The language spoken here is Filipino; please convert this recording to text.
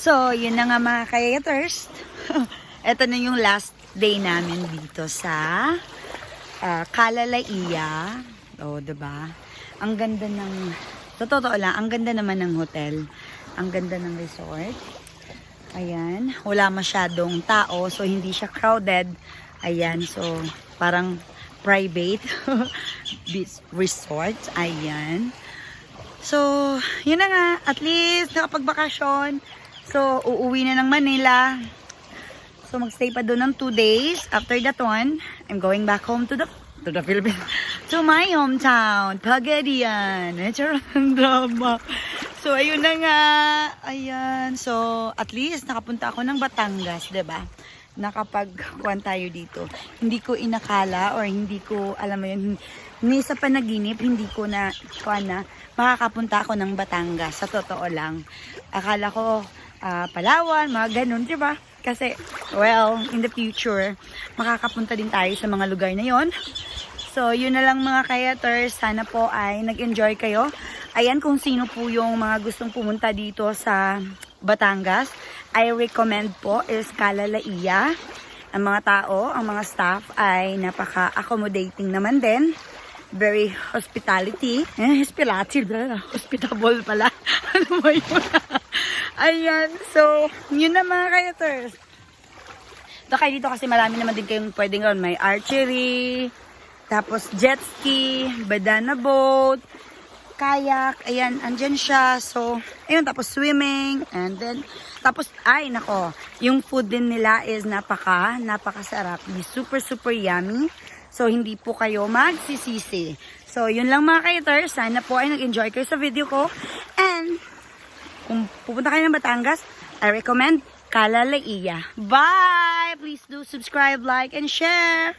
So, yun na nga mga kayaters. Ito na yung last day namin dito sa Kalalaiya. O, diba? Ang ganda ng, sa totoo lang, ang ganda naman ng hotel. Ang ganda ng resort. Ayan. Wala masyadong tao, so hindi siya crowded. Ayan, so parang private beach resort. Ayan. So, yun na nga. At least, nakapagbakasyon. So, uuwi na ng Manila. So, magstay pa doon ng 2 days. After that one, I'm going back home to the Philippines. To my hometown, Pagadian. Medyo ang drama. So, ayun na nga. Ayan. So, at least, nakapunta ako ng Batangas, diba? Nakapagkuhan tayo dito. Hindi ko inakala or hindi ko, alam mo yun, ni sa panaginip, hindi ko na, makakapunta ako ng Batangas. Sa totoo lang. Akala ko, Palawan, mga ganun, diba? Kasi, well, in the future, makakapunta din tayo sa mga lugar na yon. So, yun na lang mga kayaters. Sana po ay nag-enjoy kayo. Ayan, kung sino po yung mga gustong pumunta dito sa Batangas, I recommend po is Kalalaiya. Ang mga tao, ang mga staff ay napaka-accommodating naman din. Very hospitality. Hospitable pala. Ano ba yun? Ayan. So, yun na mga kayaters. Dito kasi marami naman din kayong pwedeng gawin. May archery, tapos jet ski, banana boat, kayak. Ayan, andyan siya. So, ayun, tapos swimming. And then, tapos, ay, nako. Yung food din nila is napakasarap. Super, super yummy. So, hindi po kayo magsisisi. So, yun lang mga kayaters. Sana po ay nag-enjoy kayo sa video ko. And, kung pupunta kayo ng Batangas, I recommend Kalalaiya. Bye! Please do subscribe, like, and share!